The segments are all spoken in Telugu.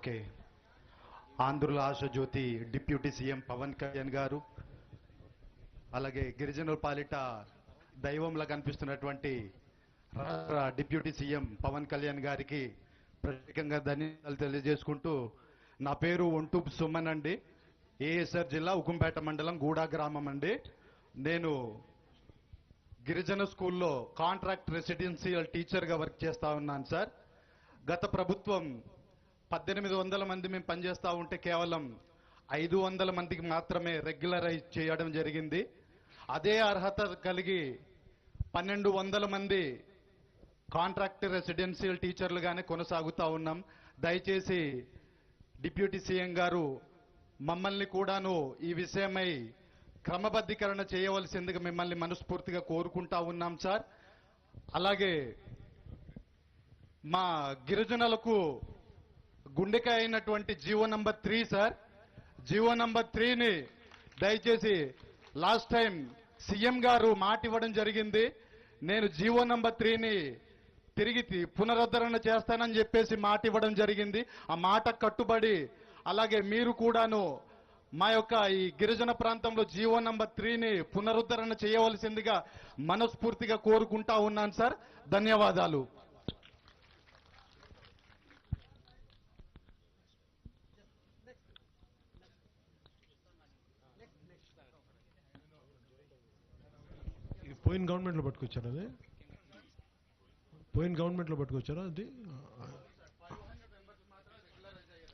ఓకే. ఆంధ్రుల ఆశజ్యోతి డిప్యూటీ సీఎం పవన్ కళ్యాణ్ గారు, అలాగే గిరిజనుల పాలిట దైవంలా కనిపిస్తున్నటువంటి రాష్ట్ర డిప్యూటీ సీఎం పవన్ కళ్యాణ్ గారికి ప్రత్యేకంగా ధన్యవాదాలు తెలియజేసుకుంటూ, నా పేరు ఒంటూపు సుమన్ అండి. ఏఎస్ఆర్ జిల్లా ఉకుంపేట మండలం గూడా గ్రామం అండి. నేను గిరిజన స్కూల్లో కాంట్రాక్ట్ రెసిడెన్షియల్ టీచర్గా వర్క్ చేస్తా ఉన్నాను సార్. గత ప్రభుత్వం 1800 మంది మేము పనిచేస్తూ ఉంటే కేవలం 500 మందికి మాత్రమే రెగ్యులరైజ్ చేయడం జరిగింది. అదే అర్హత కలిగి 1200 మంది కాంట్రాక్ట్ రెసిడెన్షియల్ టీచర్లుగానే కొనసాగుతూ ఉన్నాం. దయచేసి డిప్యూటీ సీఎం గారు మమ్మల్ని కూడాను ఈ విషయమై క్రమబద్ధీకరణ చేయవలసిందిగా మిమ్మల్ని మనస్ఫూర్తిగా కోరుకుంటా ఉన్నాం సార్. అలాగే మా గిరిజనులకు గుండెకాయ అయినటువంటి GO number 3 sir, GO number 3ని దయచేసి లాస్ట్ టైం సీఎం గారు మాట ఇవ్వడం జరిగింది. నేను జీవో నంబర్ 3ని తిరిగి పునరుద్ధరణ చేస్తానని చెప్పేసి మాట ఇవ్వడం జరిగింది. ఆ మాట కట్టుబడి అలాగే మీరు కూడాను మా యొక్క ఈ గిరిజన ప్రాంతంలో జీవో నంబర్ 3ని పునరుద్ధరణ చేయవలసిందిగా మనస్ఫూర్తిగా కోరుకుంటా ఉన్నాను సార్. ధన్యవాదాలు. పోయిన గవర్నమెంట్లో పట్టుకొచ్చారా? పోయిన గవర్నమెంట్లో పట్టుకొచ్చారా?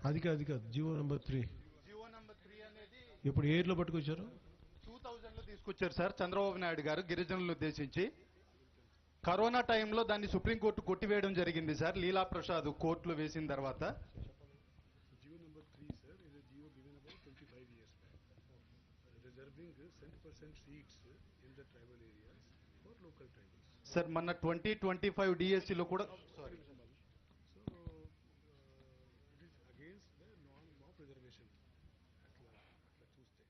అది కాదు జీవో నెంబర్ 3 అనేది ఇప్పుడు ఏ ఇయర్లో పట్టుకొచ్చారు? 2000లో తీసుకొచ్చారు సార్ చంద్రబాబు నాయుడు గారు గిరిజనులను ఉద్దేశించి. కరోనా టైంలో దాన్ని సుప్రీంకోర్టు కొట్టివేయడం జరిగింది సార్. లీలా ప్రసాద్ కోర్టులో వేసిన తర్వాత. Geo number 3, sir, is a geo given about 25 years back, reserving 100% seats in the tribal areas for local tribals. Sir మొన్న 2025 డిఎస్సిలో కూడా sorry. So, it is against the law of reservation at Tuesday,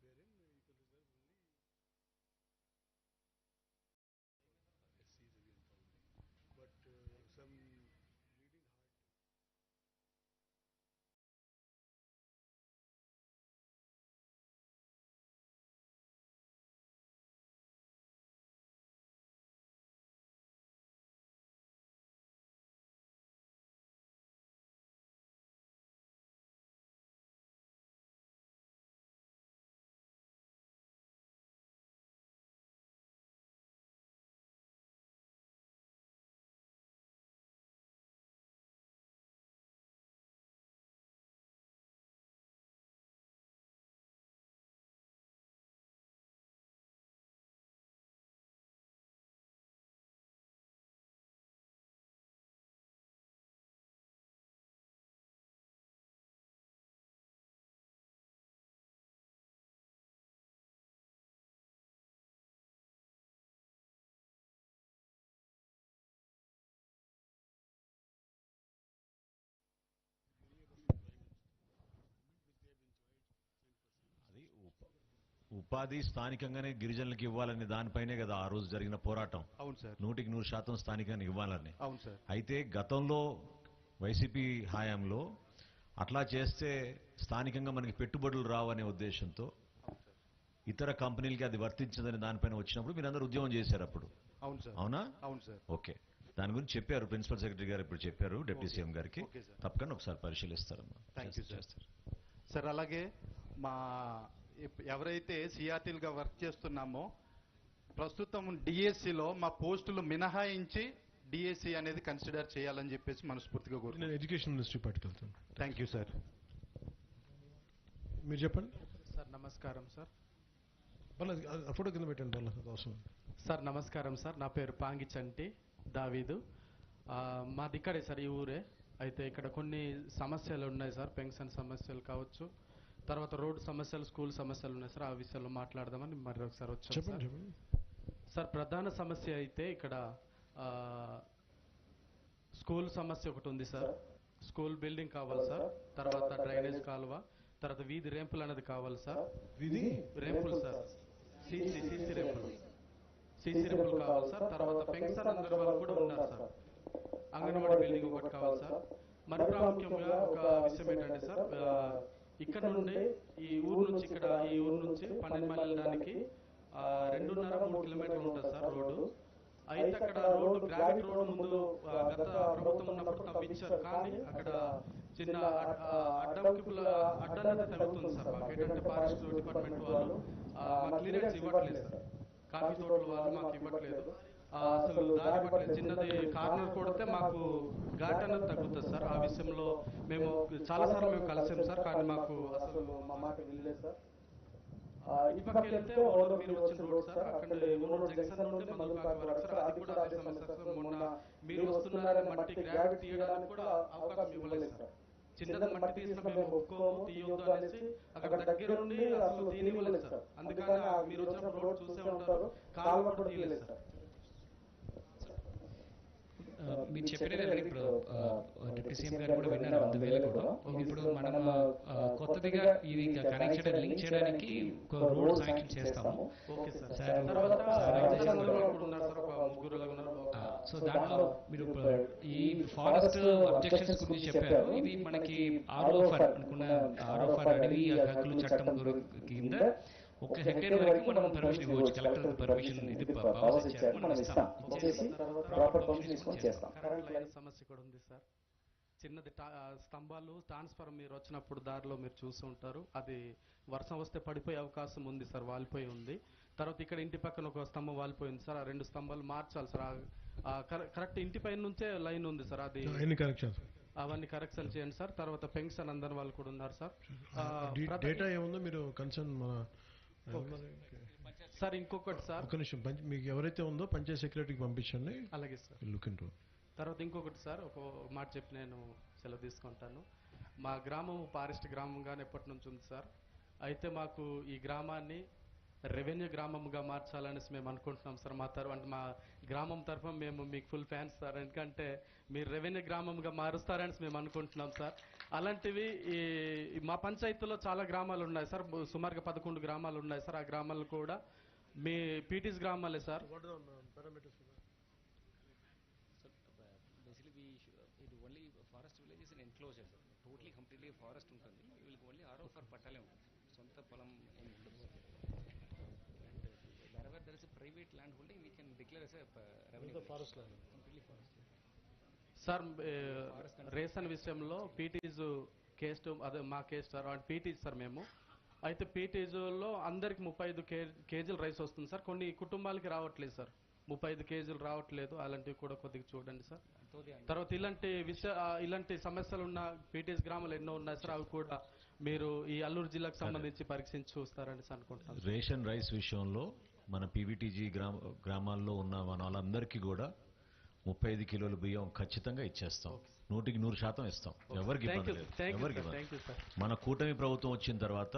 wherein you can reserve only SCs again probably. But some reading hard. అది ఉపాధి స్థానికంగానే గిరిజనులకు ఇవ్వాలని దానిపైనే కదా ఆ రోజు జరిగిన పోరాటం. అవును సార్. 100% స్థానికంగా ఇవ్వాలని. అవును సార్. అయితే గతంలో వైసీపీ హయాంలో అట్లా చేస్తే స్థానికంగా మనకి పెట్టుబడులు రావనే ఉద్దేశంతో ఇతర కంపెనీలకి అది వర్తించదని దానిపైన వచ్చినప్పుడు మీరందరూ ఉద్యమం చేశారు అప్పుడు. అవును సార్. అవునా? అవును సార్. ఓకే. దాని గురించి చెప్పారు ప్రిన్సిపల్ సెక్రటరీ గారు, ఇప్పుడు చెప్పారు డిప్యూటీ సీఎం గారికి. తప్పకుండా ఒకసారి పరిశీలిస్తారమ్మా. Thank you sir. సార్ అలాగే మా ఎవరైతే సిఆర్టీలుగా వర్క్ చేస్తున్నామో ప్రస్తుతం డిఎస్సిలో మా పోస్టులు మినహాయించి డిఎస్సి అనేది కన్సిడర్ చేయాలని చెప్పేసి మనస్ఫూర్తిగా నేను కోరుతున్నాను. ఎడ్యుకేషన్ మినిస్ట్రీ పట్టుకెళ్తాను. Thank you sir. మీరు చెప్పండి. సార్ నమస్కారం సార్. వాళ్ళ ఫోటో కింద పెట్టండి. వాళ్ళ అవసరం. సార్ నమస్కారం సార్. నా పేరు పాంగిచంటి దావీదు. మాది ఇక్కడే సార్, ఈ ఊరే. అయితే ఇక్కడ కొన్ని సమస్యలు ఉన్నాయి సార్. పెన్షన్ సమస్యలు కావచ్చు, తర్వాత రోడ్డు సమస్యలు, స్కూల్ సమస్యలు ఉన్నాయి సార్. ఆ విషయాల్లో మాట్లాడదామని మరి ఒకసారి వచ్చాం చెప్పండి సార్. సార్ ప్రధాన సమస్య అయితే ఇక్కడ స్కూల్ సమస్య ఒకటి ఉంది సార్. స్కూల్ బిల్డింగ్ కావాలి సార్. తర్వాత డ్రైనేజ్ కాలువ, తర్వాత వీధి రేంపులు అనేది కావాలి సార్. వీధి రేంపులు సార్, సీసీ రేంపులు, సీసీ రేంపులు కావాలి సార్. తర్వాత పెన్షన్ అందరి వాళ్ళు కూడా ఉన్నారు సార్. అంగన్వాడీ బిల్డింగ్ ఒకటి కావాలి సార్. మరి ప్రాముఖ్యంగా ఒక విషయం ఏంటంటే సార్ ఇక్కడ నుండి ఈ ఊరు నుంచి ఈ ఊరు నుంచి 12 మైళ్ళ వెళ్ళడానికి 2.5-3 కిలోమీటర్లు ఉంటుంది సార్ రోడ్డు. అయితే అక్కడ రోడ్డు గ్రావిటీ రోడ్డు ముందు గత ప్రభుత్వం ఉన్నప్పుడు తవ్వించారు, కానీ అక్కడ చిన్న అడ్డానికి తగ్గుతుంది సార్. మాకు ఏంటంటే ఫారెస్ట్ డిపార్ట్మెంట్ వాళ్ళు మాకు క్లియరెన్స్ ఇవ్వట్లేదు సార్, కాఫీ తోటల వాళ్ళు మాకు ఇవ్వట్లేదు. అసలు దారి ఇవ్వట్లేదు. చిన్నది కార్నర్ కొడితే మాకు ఘాట్ అనేది తగ్గుతుంది సార్. ఆ విషయంలో మేము చాలాసార్లు మేము కలిసాం సార్, కానీ మాకు అసలు మా మాట వినలేదు సార్. ఈ పక్క వెళ్తే ఓడూరు మీరు వచ్చిన రోడ్ సార్, అక్కడ ఓడూరు జంక్షన్ నుండి మధుకాకి వరకు సార్, అది కూడా అదే సమస్య సార్. మొన్న మీరు వస్తున్నారని మట్టి గ్రావిటీ తీయడానికి కూడా అవకాశం ఇవ్వలేదు సార్. చిన్నది మట్టి తీసిన మేము ఒప్పుకోము, తీయొద్దు అనేసి అక్కడ దగ్గర నుండి అసలు తీయనివ్వలేదు సార్. అందుకని మీరు వచ్చినప్పుడు రోడ్ చూసే ఉంటారు, కాలువ కూడా తీయలేదు సార్. మీరు చెప్పిన ఇప్పుడు డిప్యూటీ సీఎం గారు కూడా విన్నారు, అందువేళ కూడా ఇప్పుడు మనం కొత్తదిగా ఇది కనెక్షన్ లింక్ చేయడానికి ఒక రోడ్ శాంక్షన్ చేస్తాము. సో దాంట్లో మీరు ఈ ఫారెస్ట్ అబ్జెక్షన్స్ గురించి చెప్పారు. ఇది మనకి ఆర్ఓఫర్ అనుకున్న ఆర్ఓఫర్ అడవి హక్కులు చట్టం కింద 1 హెక్టేర్ వరకు మనం పర్మిషన్ ఇవ్వచ్చు. కలెక్టర్ పర్మిషన్ ఇది పాస్ ఇచ్చారు, మనం ఇస్తాం. సమస్య కూడా ఉంది సార్. చిన్నది స్తంభాలు ట్రాన్స్ఫార్మర్ మీరు వచ్చినప్పుడు దారిలో మీరు చూస్తూ ఉంటారు, అది వర్షం వస్తే పడిపోయే అవకాశం ఉంది సార్, వాలిపోయి ఉంది. తర్వాత ఇక్కడ ఇంటి పక్కన ఒక స్తంభం వాలిపోయింది సార్, ఆ 2 స్తంభాలు మార్చాలి సార్. కరెక్ట్ ఇంటి పైన నుంచే లైన్ ఉంది సార్, అది అవన్నీ కరెక్షన్ చేయండి సార్. తర్వాత పెన్షన్ అందరి వాళ్ళు కూడా ఉన్నారు సార్. డేటా ఏముందో మీరు కన్సర్న్ సార్ ఇంకొకటి సార్, ఒక నిమిషం, మీకు ఎవరైతే ఉందో పంచాయత్ సెక్రటరీకి పంపించండి. అలాగే సార్. తర్వాత ఇంకొకటి సార్, ఒక మాట చెప్పి నేను సెలవు తీసుకుంటాను. మా గ్రామం ఫారెస్ట్ గ్రామంగానే ఎప్పటి నుంచి ఉంది సార్. అయితే మాకు ఈ గ్రామాన్ని రెవెన్యూ గ్రామంగా మార్చాలనేసి మేము అనుకుంటున్నాం సార్. మా గ్రామం తరఫున మేము మీకు ఫుల్ ఫ్యాన్స్ సార్, ఎందుకంటే మీరు రెవెన్యూ గ్రామంగా మారుస్తారనేసి మేము అనుకుంటున్నాం సార్. అలాంటివి మా పంచాయతీలో చాలా గ్రామాలు ఉన్నాయి సార్, సుమారుగా 11 గ్రామాలు ఉన్నాయి సార్. ఆ గ్రామాలు కూడా మీ పీటీస్ గ్రామాలే sir. Forest villages in enclosure totally completely forest ఉంటుంది. వీళ్ళకి ఓన్లీ ఆర్ఓఫర్ పట్టాలే ఉంటుంది, సొంత పొలం ఏమి ఉండదు. wherever there is a private land holding we can declare as a revenue forest land, completely forest sir. Ration విషయంలో పీటీస్ కేస్ అదే మా కేసు సార్, పీటీస్ సార్ మేము. అయితే పీటీజులో అందరికి 35 కేజీలు రైస్ వస్తుంది సార్, కొన్ని కుటుంబాలకి రావట్లేదు సార్, 35 కేజీలు రావట్లేదు. అలాంటివి కూడా కొద్దిగా చూడండి సార్. తర్వాత ఇలాంటి సమస్యలు ఉన్న పీటీఎస్ గ్రామాలు ఎన్నో ఉన్నాయి సార్, అవి కూడా మీరు ఈ అల్లూరు జిల్లాకు సంబంధించి పరీక్షించి చూస్తారని అనుకుంటున్నాను. రేషన్ రైస్ విషయంలో మన పీవీటీజీ గ్రామాల్లో ఉన్న మన వాళ్ళందరికీ కూడా 35 కిలోల బియ్యం ఖచ్చితంగా ఇచ్చేస్తాం, 100% ఇస్తాం. ఎవరికి ఇబ్బంది లేదు. మన కూటమి ప్రభుత్వం వచ్చిన తర్వాత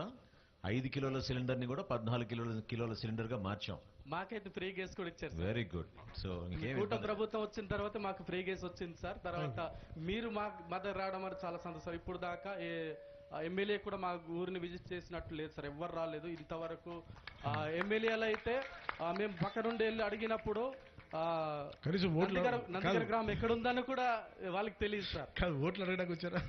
5 కిలోల సిలిండర్ ని కూడా 14 కిలోల సిలిండర్ గా మార్చాం. మాకైతే ఫ్రీ గ్యాస్ కూడా ఇచ్చారు. Very good. సో కూటమి ప్రభుత్వం వచ్చిన తర్వాత మాకు ఫ్రీ గ్యాస్ వచ్చింది సార్. తర్వాత మీరు మా దగ్గర రావడం అనేది చాలా సంతోషం. ఇప్పుడు దాకా ఎమ్మెల్యే కూడా మా ఊరిని విజిట్ చేసినట్టు లేదు సార్, ఎవ్వరు రాలేదు ఇంతవరకు. ఎమ్మెల్యేలు అయితే మేము పక్క నుండి వెళ్ళి అడిగినప్పుడు నందిగర గ్రామం ఎక్కడుందని కూడా వాళ్ళకి తెలియదు సార్. ఓట్లు అడగడానికి వచ్చారా?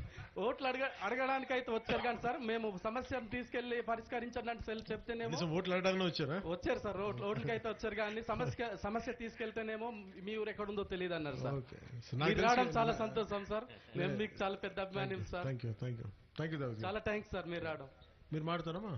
ఓట్లు అడగడానికి అయితే వచ్చారు కానీ సార్, మేము సమస్యను తీసుకెళ్లి పరిష్కరించడానికి చెప్తేనేమో ఓట్లు అడగడానికి వచ్చారా? వచ్చారు సార్, ఓట్లకి అయితే వచ్చారు కానీ సమస్య తీసుకెళ్తేనేమో మీ ఊరు ఎక్కడుందో తెలియదు అన్నారు సార్. మీరు రావడం చాలా సంతోషం సార్, మేము మీకు చాలా పెద్ద అభిమానం సార్. చాలా థ్యాంక్స్ సార్ మీరు రావడం. మీరు మాట్లాడతారమ్మా?